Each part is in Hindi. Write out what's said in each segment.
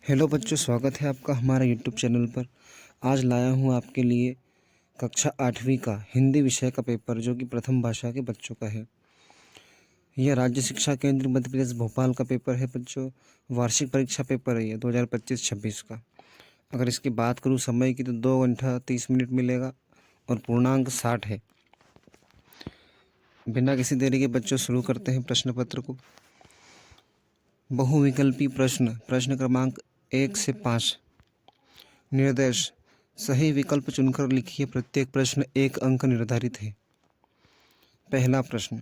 हेलो बच्चों, स्वागत है आपका हमारा यूट्यूब चैनल पर। आज लाया हूँ आपके लिए कक्षा 8वीं का हिंदी विषय का पेपर, जो कि प्रथम भाषा के बच्चों का है। यह राज्य शिक्षा केंद्र मध्य प्रदेश भोपाल का पेपर है बच्चों। वार्षिक परीक्षा पेपर है ये 2025-26 का। अगर इसकी बात करूँ समय की, तो 2 घंटा 30 मिनट मिलेगा और पूर्णांक 60 है। बिना किसी देरी के बच्चों शुरू करते हैं प्रश्न पत्र को। बहुविकल्पी प्रश्न क्रमांक 1 से 5। निर्देश: सही विकल्प चुनकर लिखिए। प्रत्येक प्रश्न 1 अंक निर्धारित है। पहला प्रश्न: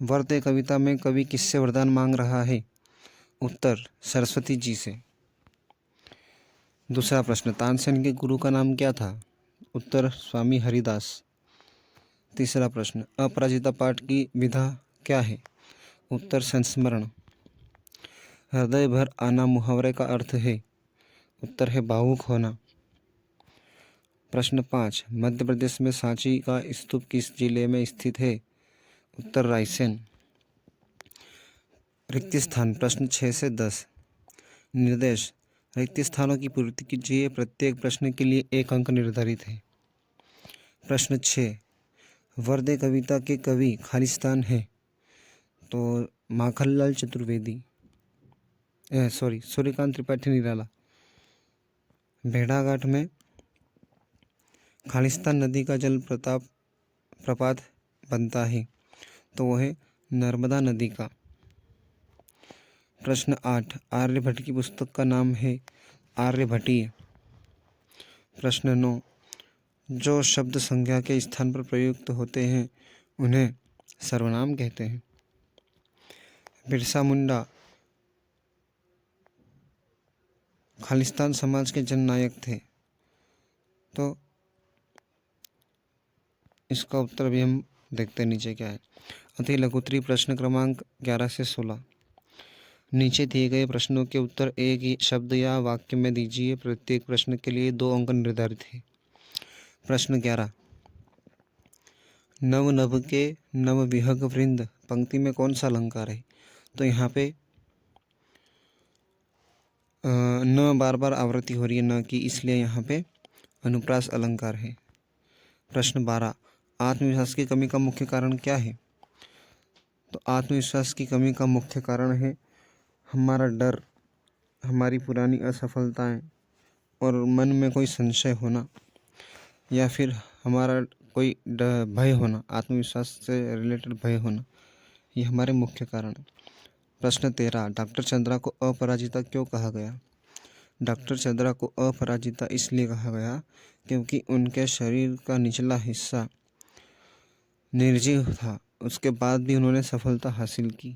वर्ते कविता में कवि किससे वरदान मांग रहा है? उत्तर: सरस्वती जी से। दूसरा प्रश्न: तानसेन के गुरु का नाम क्या था? उत्तर: स्वामी हरिदास। तीसरा प्रश्न: अपराजिता पाठ की विधा क्या है? उत्तर: संस्मरण। हृदय भर आना मुहावरे का अर्थ है? उत्तर है भावुक होना। प्रश्न 5: मध्य प्रदेश में सांची का स्तूप किस जिले में स्थित है? उत्तर: रायसेन। रिक्त स्थान प्रश्न 6 से 10। निर्देश: रिक्त स्थानों की पूर्ति कीजिए। प्रत्येक प्रश्न के लिए 1 अंक निर्धारित है। प्रश्न 6: वर्दे कविता के कवि खालिस्तान है? तो माखनलाल चतुर्वेदी, सूर्यकांत त्रिपाठी निराला। भेड़ाघाट में खालिस्तान नदी का जल प्रपात बनता है, तो वह है नर्मदा नदी का। प्रश्न 8: आर्यभट्ट की पुस्तक का नाम है आर्यभट्टीय। प्रश्न 9: जो शब्द संज्ञा के स्थान पर प्रयुक्त होते हैं उन्हें सर्वनाम कहते हैं। बिरसा मुंडा खालिस्तान समाज के जननायक थे, तो इसका उत्तर भी हम देखते हैं नीचे क्या है। अति लघुत्तरी प्रश्न क्रमांक 11 से 16। नीचे दिए गए प्रश्नों के उत्तर एक ही शब्द या वाक्य में दीजिए। प्रत्येक प्रश्न के लिए 2 अंक निर्धारित है। प्रश्न 11: नव नभ के नव विहग वृंद पंक्ति में कौन सा अलंकार है? तो यहाँ पे न बार बार आवृत्ति हो रही है न की, इसलिए यहाँ पे अनुप्रास अलंकार है। प्रश्न 12: आत्मविश्वास की कमी का मुख्य कारण क्या है? तो आत्मविश्वास की कमी का मुख्य कारण है हमारा डर, हमारी पुरानी असफलताएं और मन में कोई संशय होना, या फिर हमारा कोई भय होना, आत्मविश्वास से रिलेटेड भय होना, ये हमारे मुख्य कारण है। प्रश्न 13: डॉक्टर चंद्रा को अपराजिता क्यों कहा गया? डॉक्टर चंद्रा को अपराजिता इसलिए कहा गया क्योंकि उनके शरीर का निचला हिस्सा निर्जीव था, उसके बाद भी उन्होंने सफलता हासिल की।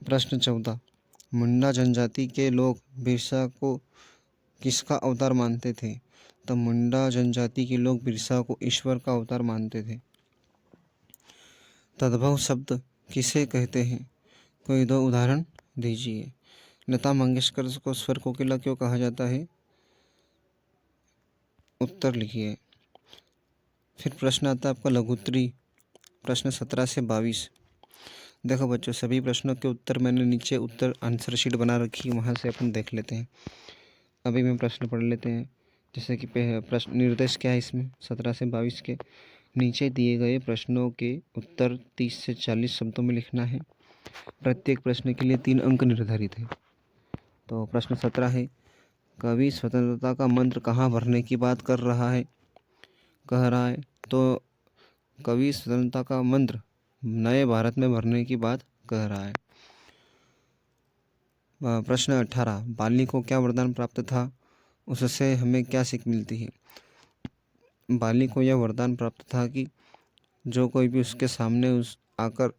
प्रश्न 14: मुंडा जनजाति के लोग बिरसा को किसका अवतार मानते थे? तो मुंडा जनजाति के लोग बिरसा को ईश्वर का अवतार मानते थे। तद्भव शब्द किसे कहते हैं? कोई 2 उदाहरण दीजिए। लता मंगेशकर को स्वर कोकिला क्यों कहा जाता है? उत्तर लिखिए। फिर प्रश्न आता है आपका लघुत्तरी प्रश्न 17 से 22। देखो बच्चों, सभी प्रश्नों के उत्तर मैंने नीचे उत्तर आंसर शीट बना रखी है, वहाँ से अपन देख लेते हैं। अभी मैं प्रश्न पढ़ लेते हैं। जैसे कि प्रश्न निर्देश क्या है इसमें 17 से 22 के। नीचे दिए गए प्रश्नों के उत्तर 30 से 40 शब्दों में लिखना है। प्रत्येक प्रश्न के लिए 3 अंक निर्धारित है। तो प्रश्न 17 है, कवि स्वतंत्रता का मंत्र कहाँ भरने की बात कह रहा है? तो कवि स्वतंत्रता का मंत्र नए भारत में भरने की बात कह रहा है। प्रश्न 18: बाली को क्या वरदान प्राप्त था? उससे हमें क्या सीख मिलती है? बाली को यह वरदान प्राप्त था कि जो कोई भी उसके सामने आकर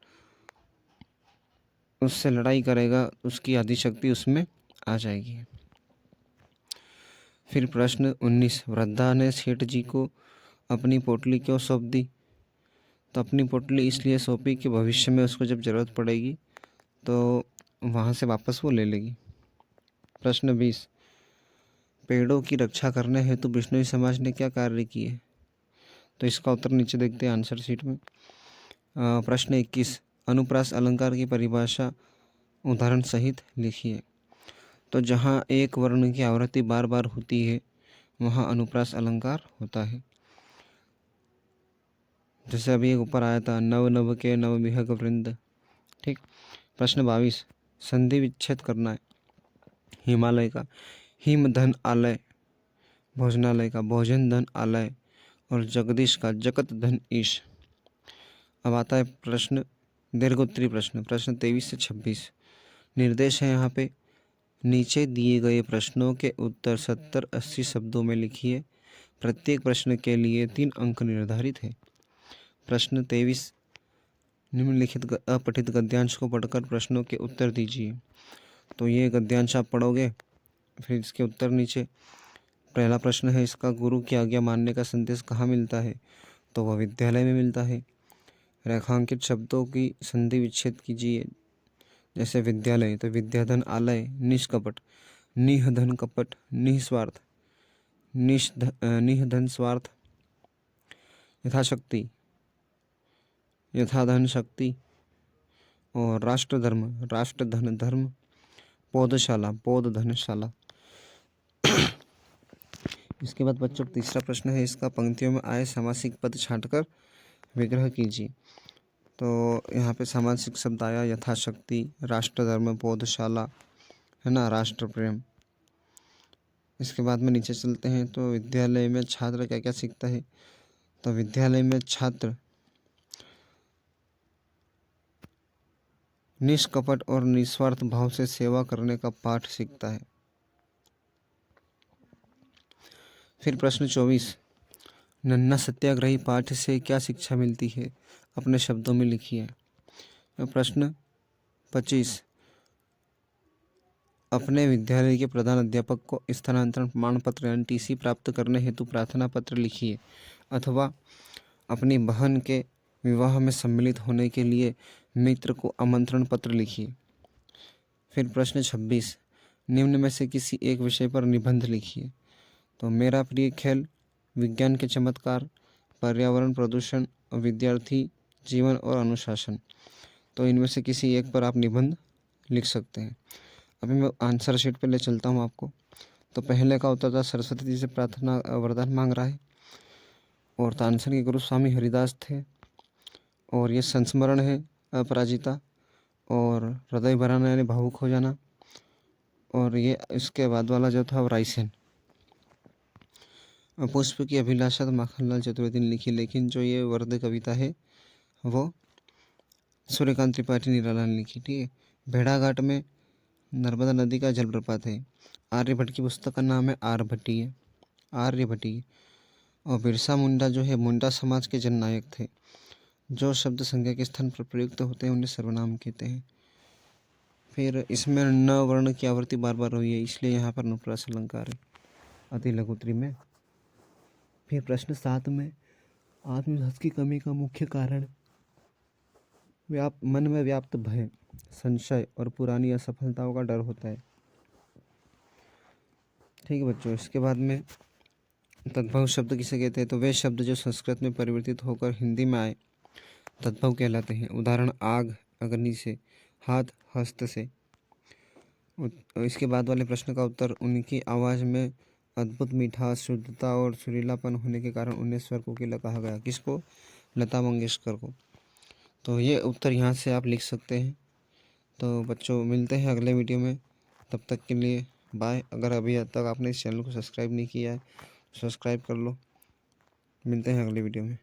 उससे लड़ाई करेगा, उसकी आदिशक्ति उसमें आ जाएगी। फिर प्रश्न 19: वृद्धा ने सेठ जी को अपनी पोटली क्यों सौंप दी? तो अपनी पोटली इसलिए सौंपी कि भविष्य में उसको जब ज़रूरत पड़ेगी तो वहाँ से वापस वो ले लेगी। प्रश्न 20: पेड़ों की रक्षा करने हेतु बिश्नोई समाज ने क्या कार्य किए? तो इसका उत्तर नीचे देखते हैं आंसर शीट में। प्रश्न 21: अनुप्रास अलंकार की परिभाषा उदाहरण सहित लिखिए। तो जहाँ एक वर्ण की आवृत्ति बार बार होती है वहाँ अनुप्रास अलंकार होता है। जैसे अभी एक ऊपर आया था, नव नव के नव विहग वृंद। ठीक। प्रश्न 22, संधि विच्छेद करना है। हिमालय का हिम धन आलय, भोजनालय का भोजन धन आलय, और जगदीश का जगत धन ईश। अब आता है प्रश्न दीर्घोत्तरी प्रश्न, प्रश्न 23 से 26। निर्देश है यहाँ पे, नीचे दिए गए प्रश्नों के उत्तर 70-80 शब्दों में लिखिए। प्रत्येक प्रश्न के लिए 3 अंक निर्धारित है। प्रश्न 23, निम्नलिखित अपठित गद्यांश को पढ़कर प्रश्नों के उत्तर दीजिए। तो ये गद्यांश आप पढ़ोगे, फिर इसके उत्तर नीचे। पहला प्रश्न है, इसका गुरु की आज्ञा मानने का संदेश कहाँ मिलता है? तो वह विद्यालय में मिलता है। रेखांकित शब्दों की संधि विच्छेद कीजिए। जैसे विद्यालय, तो विद्याधन आलय, निष्कपट, निह धन कपट, निस्वार्थ, निह धन स्वार्थ, यथाशक्ति, यथाधन शक्ति, और राष्ट्र धर्म, राष्ट्र धन धर्म, पौधशाला, पौध धनशाला। इसके बाद बच्चों तीसरा प्रश्न है, इसका पंक्तियों में आए सामासिक पद छांटकर विग्रह कीजिए। तो यहाँ पे सामासिक शब्द आया यथाशक्ति, राष्ट्र धर्म, पौधशाला, है ना, राष्ट्र प्रेम। इसके बाद में नीचे चलते हैं, तो विद्यालय में छात्र क्या क्या सीखता है? तो विद्यालय में छात्र निष्कपट और निस्वार्थ भाव से सेवा करने का पाठ सीखता है। फिर प्रश्न 24, नन्हा सत्याग्रही पाठ से क्या शिक्षा मिलती है? अपने शब्दों में लिखिए। प्रश्न 25, अपने विद्यालय के प्रधान अध्यापक को स्थानांतरण प्रमाण पत्र यानी टीसी प्राप्त करने हेतु प्रार्थना पत्र लिखिए, अथवा अपनी बहन के विवाह में सम्मिलित होने के लिए मित्र को आमंत्रण पत्र लिखिए। फिर प्रश्न 26, निम्न में से किसी एक विषय पर निबंध लिखिए। तो मेरा प्रिय खेल, विज्ञान के चमत्कार, पर्यावरण प्रदूषण, विद्यार्थी जीवन और अनुशासन। तो इनमें से किसी एक पर आप निबंध लिख सकते हैं। अभी मैं आंसर शीट पे ले चलता हूँ आपको। तो पहले का उत्तर था, सरस्वती जी से प्रार्थना वरदान मांग रहा है, और तानसेन के गुरु स्वामी हरिदास थे, और ये संस्मरण है अपराजिता, और हृदय भराना यानी भावुक हो जाना, और ये इसके बाद वाला जो था रायसेन। पुष्प की अभिलाषा तो माखनलाल चतुर्वेदी ने लिखी, लेकिन जो ये वर्द कविता है वो सूर्यकांत त्रिपाठी निराला ने लिखी। ठीक है। भेड़ाघाट में नर्मदा नदी का जलप्रपात है। आर्यभट्ट की पुस्तक का नाम है आर्यभट्टीय, आर्यभट्टीय। और बिरसा मुंडा जो है, मुंडा समाज के जननायक थे। जो शब्द संज्ञा के स्थान पर प्रयुक्त होते हैं उन्हें सर्वनाम कहते हैं। फिर इसमें न वर्ण की आवृत्ति बार बार हुई है, इसलिए यहाँ पर अनुप्रास अलंकार है अति लघुत्री में। फिर प्रश्न 7 में, आत्मविश्वास की कमी का मुख्य कारण मन में व्याप्त भय, संशय और पुरानी असफलताओं का डर होता है। ठीक है बच्चों। इसके बाद में तद्भव शब्द किसे कहते हैं? तो वे शब्द जो संस्कृत में परिवर्तित होकर हिंदी में आए तद्भव कहलाते हैं। उदाहरण, आग अग्नि से, हाथ हस्त से। इसके बाद वाले प्रश्न का उत्तर, उनकी आवाज़ में अद्भुत मिठास, शुद्धता और सुरीलापन होने के कारण उन्हें स्वर कोकिला कहा गया। किसको? लता मंगेशकर को। तो ये उत्तर यहाँ से आप लिख सकते हैं। तो बच्चों मिलते हैं अगले वीडियो में, तब तक के लिए बाय। अगर अभी तक आपने इस चैनल को सब्सक्राइब नहीं किया है सब्सक्राइब कर लो। मिलते हैं अगले वीडियो में।